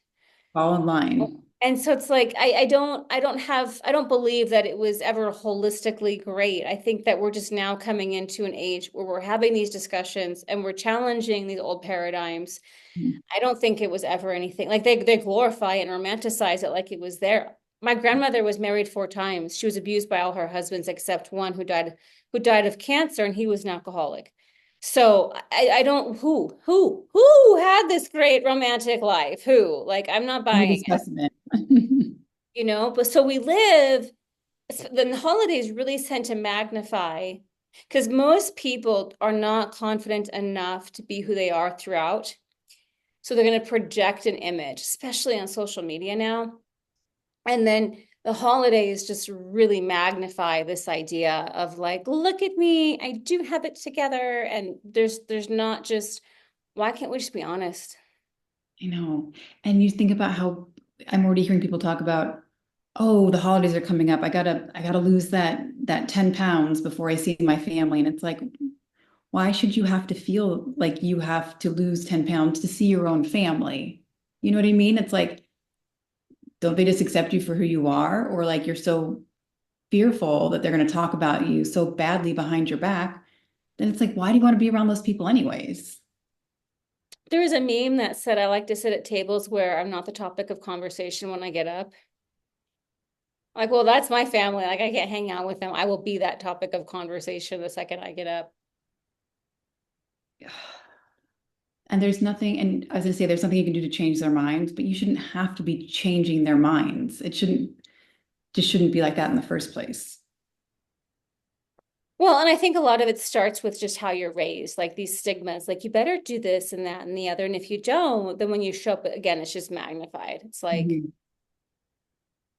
Speaker 2: fall in line.
Speaker 1: And so it's like I don't believe that it was ever holistically great. I think that we're just now coming into an age where we're having these discussions and we're challenging these old paradigms. I don't think it was ever anything like they glorify it and romanticize it like it was there. My grandmother was married 4 times. She was abused by all her husbands except one who died of cancer, and he was an alcoholic. So I don't who had this great romantic life? Who? Like I'm not
Speaker 2: New
Speaker 1: buying it,
Speaker 2: Testament.
Speaker 1: But so we live, then the holidays really tend to magnify because most people are not confident enough to be who they are throughout. So they're going to project an image, especially on social media now. And then the holidays just really magnify this idea of like, look at me, I do have it together. And there's not just, why can't we just be honest?
Speaker 2: I know. And you think about how I'm already hearing people talk about, oh, the holidays are coming up. I gotta lose that 10 pounds before I see my family. And it's like, why should you have to feel like you have to lose 10 pounds to see your own family? You know what I mean? It's like don't they just accept you for who you are? Or like you're so fearful that they're going to talk about you so badly behind your back, then it's like, why do you want to be around those people anyways?
Speaker 1: There was a meme that said, I like to sit at tables where I'm not the topic of conversation when I get up. Like, well, that's my family. Like, I can't hang out with them. I will be that topic of conversation the second I get up.
Speaker 2: And there's nothing, and as I say, there's nothing you can do to change their minds, but you shouldn't have to be changing their minds. It shouldn't be like that in the first place.
Speaker 1: Well, and I think a lot of it starts with just how you're raised, like these stigmas, like you better do this and that and the other. And if you don't, then when you show up again, it's just magnified. It's
Speaker 2: Mhm.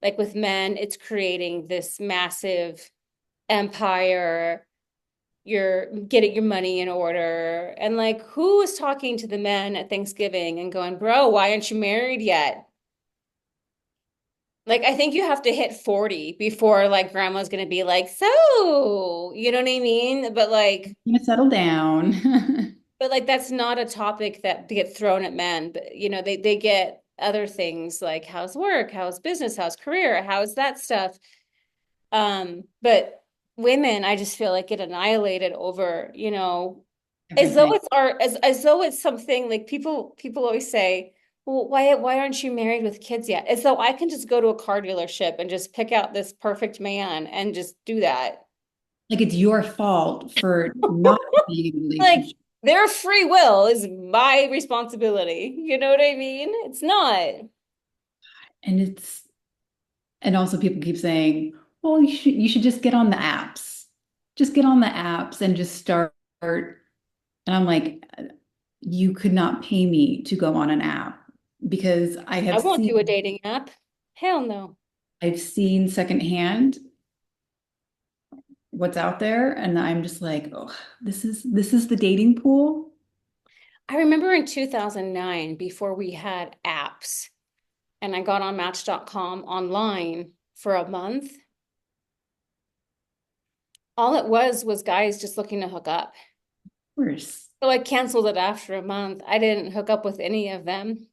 Speaker 1: like with men, it's creating this massive empire. You're getting your money in order. And like, who is talking to the men at Thanksgiving and going, bro, why aren't you married yet? Like, I think you have to hit 40 before like grandma's gonna be like, so, you know what I mean?
Speaker 2: I'm gonna settle down.
Speaker 1: But like that's not a topic that gets thrown at men. But you know, they get other things like how's work, how's business, how's career, how's that stuff. But women, I just feel like get annihilated over, you know, as though
Speaker 2: Everything.
Speaker 1: it's our as though it's something like people always say, well, why aren't you married with kids yet? As though I can just go to a car dealership and just pick out this perfect man and just do that.
Speaker 2: Like it's your fault for not being in a
Speaker 1: Like
Speaker 2: relationship.
Speaker 1: their free will is my responsibility. You know what I mean? It's not.
Speaker 2: And and also people keep saying, well, you should just get on the apps. Just get on the apps and just start. And I'm like, you could not pay me to go on an app because
Speaker 1: I won't do a dating app. Hell no.
Speaker 2: I've seen secondhand what's out there, and I'm just like, oh, this is the dating pool.
Speaker 1: I remember in 2009, before we had apps, and I got on Match.com online for a month. All it was guys just looking to hook up.
Speaker 2: Worse.
Speaker 1: So I canceled it after a month. I didn't hook up with any of them.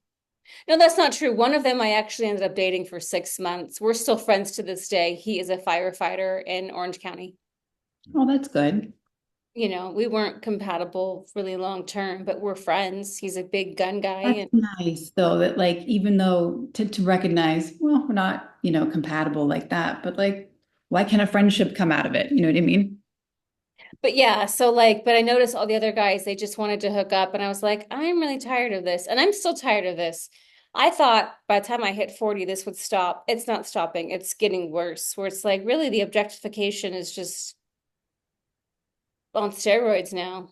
Speaker 1: No, that's not true. One of them I actually ended up dating for 6 months. We're still friends to this day. He is a firefighter in Orange County.
Speaker 2: Oh, that's good.
Speaker 1: You know, we weren't compatible really long term, but we're friends. He's a big gun guy.
Speaker 2: That's
Speaker 1: And
Speaker 2: nice though, that like even though to recognize, well, we're not, compatible like that, but like why can't a friendship come out of it? You know what I mean?
Speaker 1: but yeah, so like, but I noticed all the other guys, they just wanted to hook up. And I was like, I'm really tired of this. And I'm still tired of this. I thought by the time I hit 40, this would stop. It's not stopping. It's getting worse, where it's like really the objectification is just on steroids now.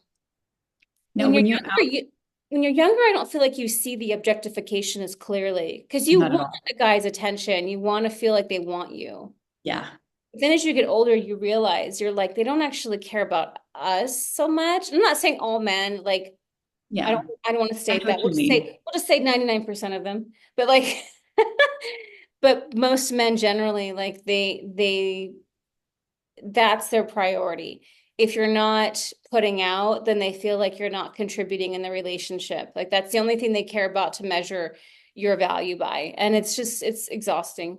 Speaker 2: Now,
Speaker 1: When you're
Speaker 2: when you're
Speaker 1: younger,
Speaker 2: out,
Speaker 1: when you're younger, I don't feel like you see the objectification as clearly because you
Speaker 2: not at
Speaker 1: want
Speaker 2: all.
Speaker 1: the guy's attention. You want to feel like they want you.
Speaker 2: Yeah.
Speaker 1: But then as you get older, you realize you're like, they don't actually care about us so much. I'm not saying all men, like
Speaker 2: Yeah.
Speaker 1: I don't want to
Speaker 2: I
Speaker 1: state
Speaker 2: know
Speaker 1: that.
Speaker 2: what you mean.
Speaker 1: We'll just say 99% of them. But like but most men generally like they that's their priority. If you're not putting out, then they feel like you're not contributing in the relationship. Like that's the only thing they care about to measure your value by. And it's exhausting.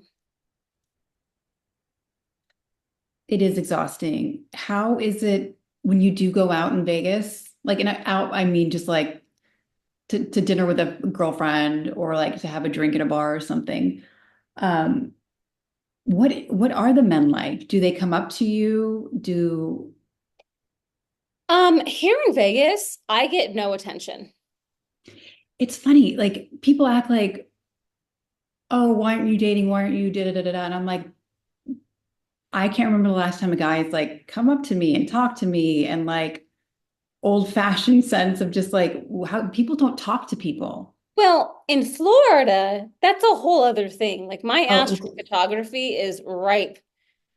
Speaker 2: It is exhausting. How is it when you do go out in Vegas? Like, and out, I mean, just like to dinner with a girlfriend or like to have a drink at a bar or something. Um, what are the men like? Do they come up to you?
Speaker 1: Here in Vegas, I get no attention.
Speaker 2: It's funny, like people act like, oh, why aren't you dating? Why aren't you da da da da da? And I'm like, I can't remember the last time a guy's like come up to me and talk to me and like old fashioned sense of just like how people don't talk to people.
Speaker 1: Well, in Florida, that's a whole other thing. Like my
Speaker 2: Oh,
Speaker 1: astrophotography is ripe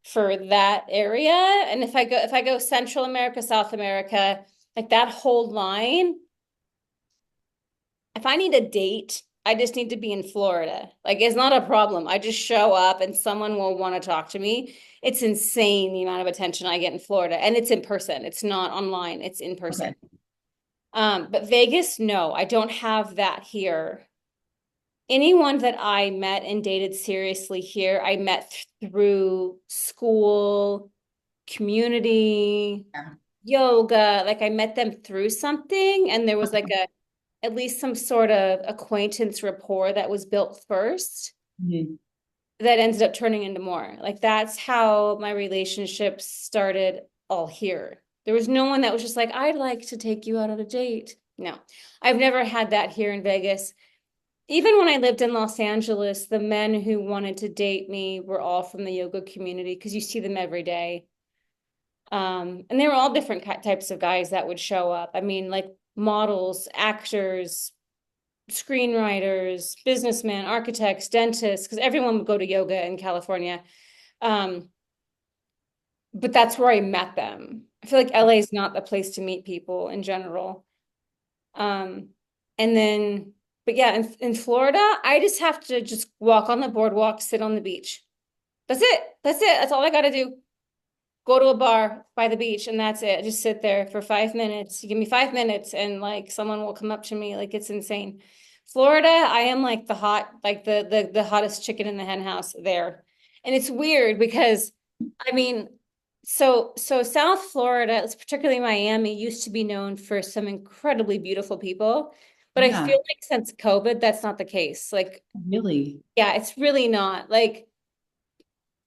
Speaker 1: for that area. And if I go Central America, South America, like that whole line, if I need a date, I just need to be in Florida. Like it's not a problem. I just show up and someone will want to talk to me. It's insane the amount of attention I get in Florida. And it's in person. It's not online. It's in person.
Speaker 2: okay.
Speaker 1: But Vegas, no, I don't have that here anyone that I met and dated seriously here, I met through school, community,
Speaker 2: Yeah.
Speaker 1: yoga. Like I met them through something, and there was like a at least some sort of acquaintance rapport that was built first
Speaker 2: Mhm.
Speaker 1: that ended up turning into more. Like that's how my relationships started all here. There was no one that was just like, I'd like to take you out on a date. No, I've never had that here in Vegas. Even when I lived in Los Angeles, the men who wanted to date me were all from the yoga community because you see them every day. And they were all different types of guys that would show up. I mean, like models, actors, screenwriters, businessmen, architects, dentists, because everyone would go to yoga in California. Um, but that's where I met them. I feel like LA is not the place to meet people in general. Um, and then, but yeah, in Florida, I just have to just walk on the boardwalk, sit on the beach. That's it. That's it. That's all I got to do. Go to a bar by the beach, and that's it. Just sit there for 5 minutes. You give me 5 minutes, and like someone will come up to me. Like it's insane. Florida, I am like the hot, like the hottest chicken in the hen house there. And it's weird because I mean, so South Florida, it's particularly Miami, used to be known for some incredibly beautiful people. But I
Speaker 2: Yeah,
Speaker 1: feel like since COVID, that's not the case. Like,
Speaker 2: really.
Speaker 1: yeah, it's really not. Like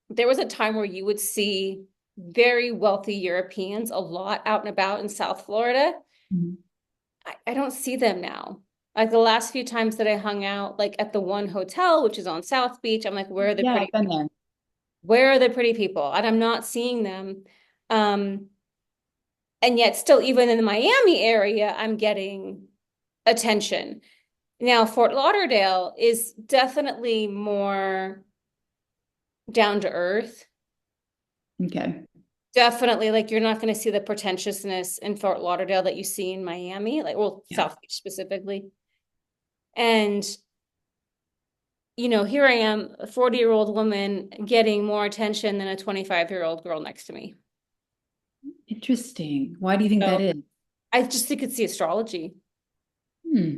Speaker 1: there was a time where you would see very wealthy Europeans a lot out and about in South Florida.
Speaker 2: Mhm.
Speaker 1: I don't see them now. Like the last few times that I hung out, like at the one hotel, which is on South Beach, I'm like,
Speaker 2: Yeah, I've been there.
Speaker 1: where are the pretty people? And I'm not seeing them. Um, and yet still, even in the Miami area, I'm getting attention. Now, Fort Lauderdale is definitely more down to earth.
Speaker 2: Okay.
Speaker 1: Definitely, like you're not going to see the pretentiousness in Fort Lauderdale that you see in Miami, like well,
Speaker 2: Yeah.
Speaker 1: South Beach specifically. And here I am, a 40-year-old woman getting more attention than a 25-year-old girl next to me.
Speaker 2: Interesting. Why do you think that
Speaker 1: So
Speaker 2: is?
Speaker 1: I just think it's the astrology.
Speaker 2: Hmm.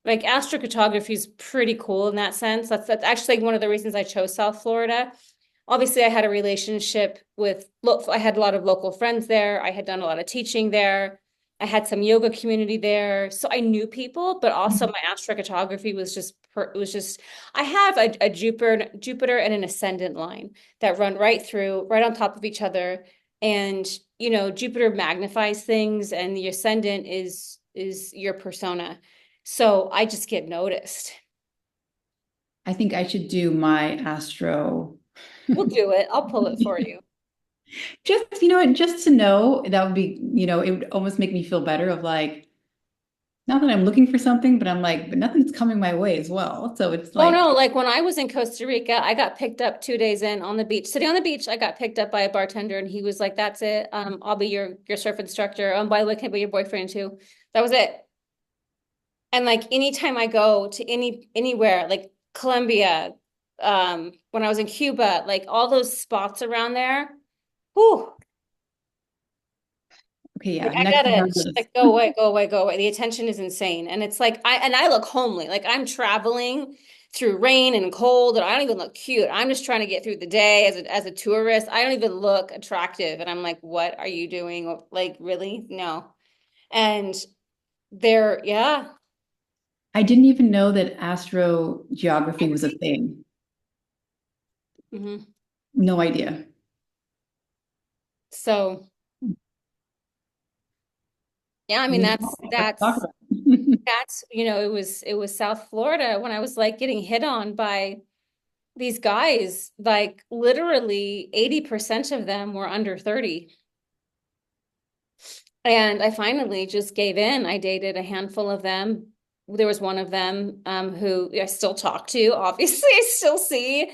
Speaker 1: Like astrocartography is pretty cool in that sense. That's actually one of the reasons I chose South Florida. Obviously, I had a relationship with, I had a lot of local friends there. I had done a lot of teaching there. I had some yoga community there. So I knew people, but also
Speaker 2: Mhm.
Speaker 1: my astrocartography was just, it was just, I have a Jupiter and an ascendant line that run right through, right on top of each other. And, Jupiter magnifies things and the ascendant is your persona. So I just get noticed.
Speaker 2: I think I should do my astro.
Speaker 1: We'll do it. I'll pull it for you.
Speaker 2: Just, just to know that would be, it would almost make me feel better of like, not that I'm looking for something, but I'm like, but nothing's coming my way as well. So it's
Speaker 1: Oh no,
Speaker 2: like,
Speaker 1: like when I was in Costa Rica, I got picked up 2 days in on the beach. Sitting on the beach, I got picked up by a bartender and he was like, "That's it. I'll be your surf instructor. By the way, can I be your boyfriend too?" That was it. And like anytime I go to anywhere, like Colombia, when I was in Cuba, like all those spots around there, whew,
Speaker 2: okay,
Speaker 1: like
Speaker 2: yeah,
Speaker 1: I
Speaker 2: next on
Speaker 1: gotta
Speaker 2: our
Speaker 1: just
Speaker 2: list.
Speaker 1: like go away, go away, go away. The attention is insane. And it's like I look homely. Like I'm traveling through rain and cold and I don't even look cute. I'm just trying to get through the day as a tourist. I don't even look attractive. And I'm like, what are you doing? Like, really? No. And yeah.
Speaker 2: I didn't even know that astrogeography was a thing.
Speaker 1: Hmm.
Speaker 2: No idea.
Speaker 1: So yeah, I mean
Speaker 2: New topic. Let's talk about it.
Speaker 1: it was South Florida when I was like getting hit on by these guys, like literally 80% of them were under 30. And I finally just gave in. I dated a handful of them. There was one of them who I still talk to. Obviously, I still see,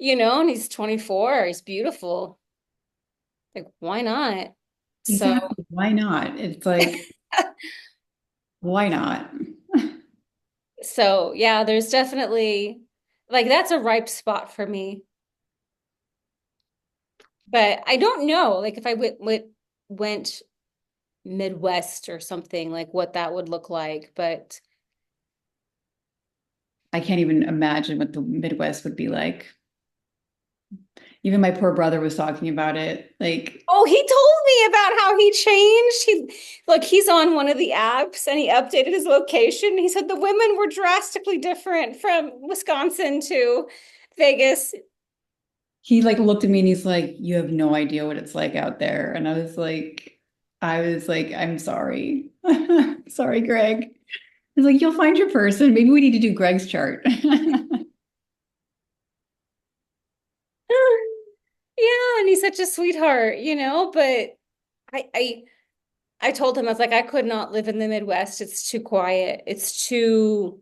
Speaker 1: and he's 24. He's beautiful. Like, why not? So,
Speaker 2: Exactly. Why not? It's like, why not?
Speaker 1: so yeah, there's definitely like that's a ripe spot for me. But I don't know, like if I went Midwest or something, like what that would look like. But
Speaker 2: I can't even imagine what the Midwest would be like. Even my poor brother was talking about it. Like,
Speaker 1: Oh, he told me about how he changed. He's on one of the apps and he updated his location. He said the women were drastically different from Wisconsin to Vegas.
Speaker 2: he like looked at me and he's like, "You have no idea what it's like out there." And I was like, "I'm sorry. Sorry, Greg." He's like, "You'll find your person. Maybe we need to do Greg's chart."
Speaker 1: Yeah, and he's such a sweetheart, you know, but I I I told him I was like I could not live in the Midwest. It's too quiet. It's too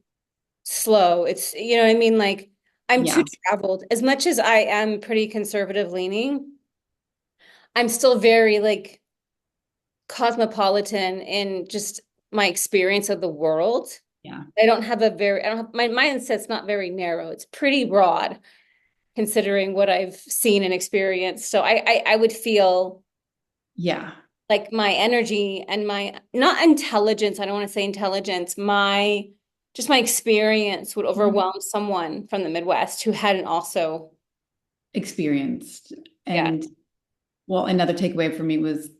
Speaker 1: slow. It's you know what I mean? Like I'm too
Speaker 2: Yeah.
Speaker 1: traveled. As much as I am pretty conservative leaning, I'm still very like cosmopolitan in just my experience of the world.
Speaker 2: Yeah.
Speaker 1: I don't have, my mindset's not very narrow. It's pretty broad considering what I've seen and experienced. So I would feel
Speaker 2: Yeah.
Speaker 1: like my energy and my, not intelligence, I don't want to say intelligence, just my experience would
Speaker 2: Mhm.
Speaker 1: overwhelm someone from the Midwest who hadn't also,
Speaker 2: Experienced.
Speaker 1: yeah.
Speaker 2: And well, another takeaway for me was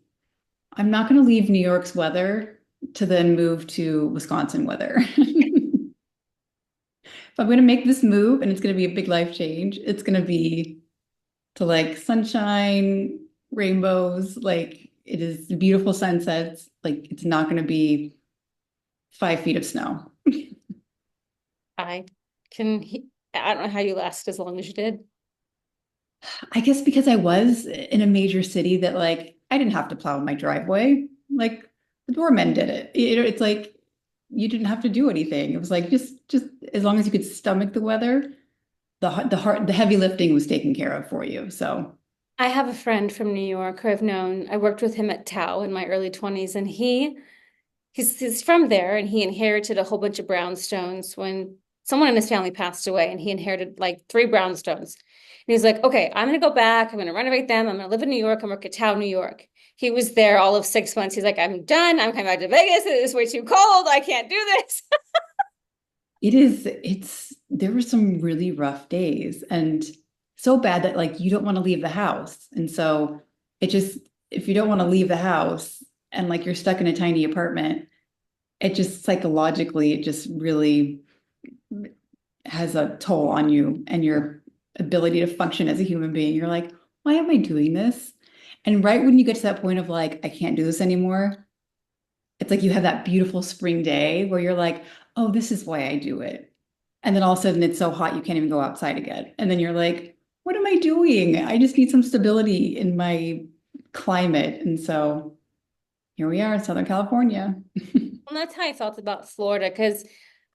Speaker 2: I'm not going to leave New York's weather to then move to Wisconsin weather. If I'm going to make this move and it's going to be a big life change, it's going to be to like sunshine, rainbows, like it is beautiful sunsets. Like it's not going to be 5 feet of snow.
Speaker 1: I I don't know how you last as long as you did.
Speaker 2: I guess because I was in a major city that like I didn't have to plow my driveway. Like the doormen did it. It's like you didn't have to do anything. It was like just as long as you could stomach the weather, the heavy lifting was taken care of for you. So
Speaker 1: I have a friend from New York who I've known. I worked with him at Tao in my early 20s, and he's from there, and he inherited a whole bunch of brownstones when someone in his family passed away, and he inherited like three brownstones. And he's like, okay, I'm gonna go back, I'm gonna renovate them, I'm gonna live in New York, I'm gonna work at Tao, New York. He was there all of 6 months. He's like, I'm done, I'm coming back to Vegas, it is way too cold, I can't do this.
Speaker 2: there were some really rough days and so bad that like you don't want to leave the house. And so it just, if you don't want to leave the house and like you're stuck in a tiny apartment, it just psychologically, it just really has a toll on you and your ability to function as a human being. You're like, why am I doing this? And right when you get to that point of like, I can't do this anymore, it's like you have that beautiful spring day where you're like, oh, this is why I do it. And then all of a sudden it's so hot you can't even go outside again. And then you're like, what am I doing? I just need some stability in my climate. And so here we are in Southern California.
Speaker 1: And that's how I felt about Florida because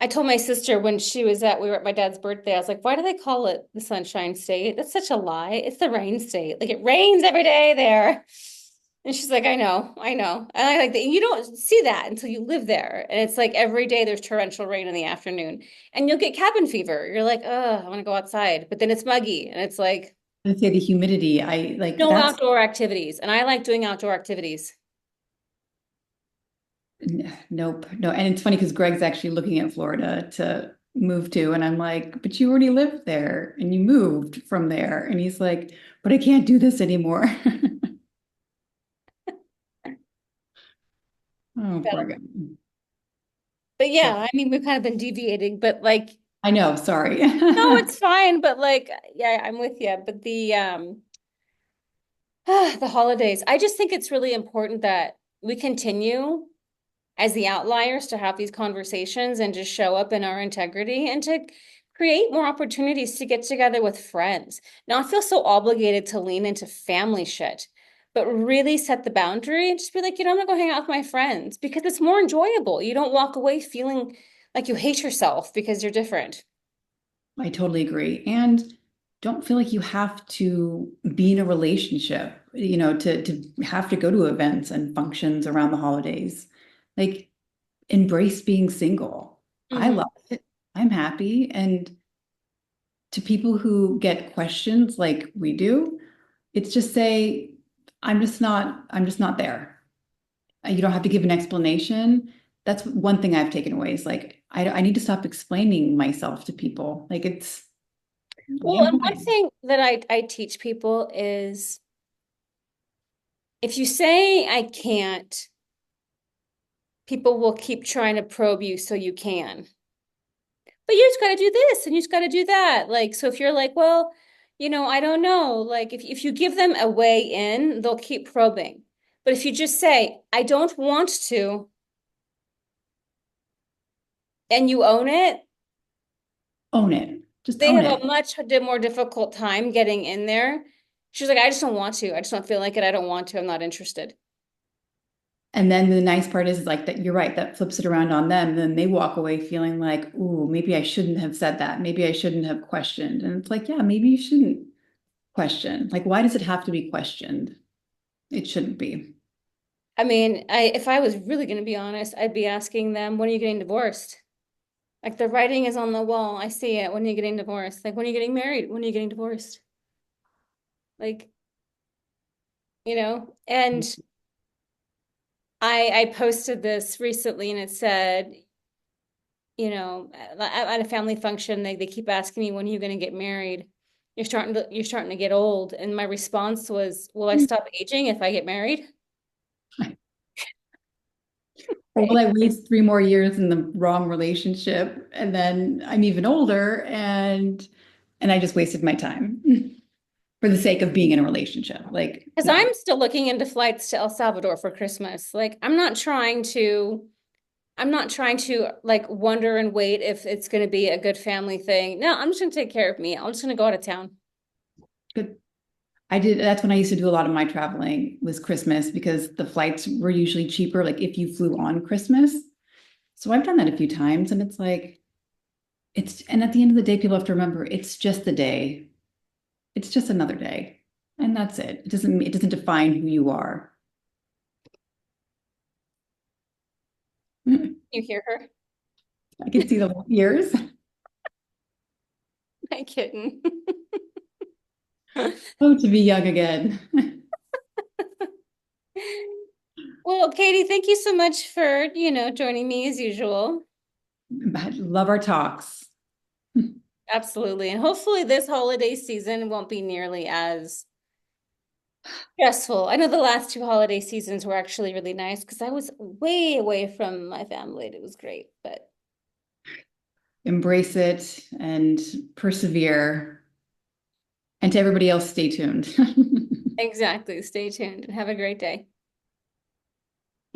Speaker 1: I told my sister when we were at my dad's birthday, I was like, why do they call it the Sunshine State? That's such a lie. It's the rain state. Like it rains every day there. And she's like, I know. And I like that. You don't see that until you live there. And it's like every day there's torrential rain in the afternoon. And you'll get cabin fever. You're like, oh, I want to go outside. But then it's muggy. And it's like
Speaker 2: I'd say the humidity, I like
Speaker 1: no
Speaker 2: that's
Speaker 1: outdoor activities. And I like doing outdoor activities.
Speaker 2: nope, no. And it's funny because Greg's actually looking at Florida to move to, and I'm like, but you already lived there and you moved from there. And he's like, but I can't do this anymore. Oh, poor guy.
Speaker 1: But yeah, I mean, we've kind of been deviating, but like,
Speaker 2: I know, sorry.
Speaker 1: no, it's fine. But like, yeah, I'm with you. But the holidays, I just think it's really important that we continue as the outliers to have these conversations and just show up in our integrity and to create more opportunities to get together with friends. Not feel so obligated to lean into family shit, but really set the boundary and just be like, I'm gonna go hang out with my friends because it's more enjoyable. You don't walk away feeling like you hate yourself because you're different.
Speaker 2: I totally agree. And don't feel like you have to be in a relationship, to have to go to events and functions around the holidays. Like embrace being single. I
Speaker 1: Mhm.
Speaker 2: love it. I'm happy. And to people who get questions like we do, it's just I'm just not there. You don't have to give an explanation. that's one thing I've taken away is like, I need to stop explaining myself to people. Like I
Speaker 1: Well,
Speaker 2: am
Speaker 1: and
Speaker 2: who I
Speaker 1: one
Speaker 2: am.
Speaker 1: thing that I teach people is if you say I can't, people will keep trying to probe you so you can. But you just got to do this and you just got to do that. Like, so if you're like, well, I don't know, like if you give them a way in, they'll keep probing. But if you just say, I don't want to, and you own it,
Speaker 2: Own it. Just
Speaker 1: they
Speaker 2: own
Speaker 1: have
Speaker 2: it.
Speaker 1: a much more difficult time getting in there. She's like, I just don't want to. I just don't feel like it. I don't want to. I'm not interested.
Speaker 2: And then the nice part is like that you're right, that flips it around on them. Then they walk away feeling like, ooh, maybe I shouldn't have said that. Maybe I shouldn't have questioned. And it's like, yeah, maybe you shouldn't question. Like, why does it have to be questioned? It shouldn't be.
Speaker 1: I mean, if I was really going to be honest, I'd be asking them, when are you getting divorced? Like the writing is on the wall. I see it. When are you getting divorced? Like when are you getting married? When are you getting divorced? Like, and I posted this recently and it said, at a family function, they keep asking me, when are you going to get married? You're starting to get old. And my response was, will I stop aging if I get married?
Speaker 2: Or will I waste 3 more years in the wrong relationship? And then I'm even older and I just wasted my time for the sake of being in a relationship. Like,
Speaker 1: Because
Speaker 2: no.
Speaker 1: I'm still looking into flights to El Salvador for Christmas. Like, I'm not trying to like wonder and wait if it's going to be a good family thing. No, I'm just going to take care of me. I'm just going to go out of town.
Speaker 2: Good. That's when I used to do a lot of my traveling was Christmas because the flights were usually cheaper, like if you flew on Christmas. So I've done that a few times and it's like, and at the end of the day, people have to remember it's just the day. It's just another day. And that's it. It doesn't define who you are. I
Speaker 1: You hear her?
Speaker 2: can see the years.
Speaker 1: My kitten.
Speaker 2: Oh, to be young again.
Speaker 1: Well, Katie, thank you so much for, joining me as usual.
Speaker 2: I love our talks.
Speaker 1: Absolutely. And hopefully this holiday season won't be nearly as stressful. I know the last two holiday seasons were actually really nice because I was way away from my family. It was great, but
Speaker 2: Embrace it and persevere. And to everybody else, stay tuned.
Speaker 1: exactly. Stay tuned and have a great day.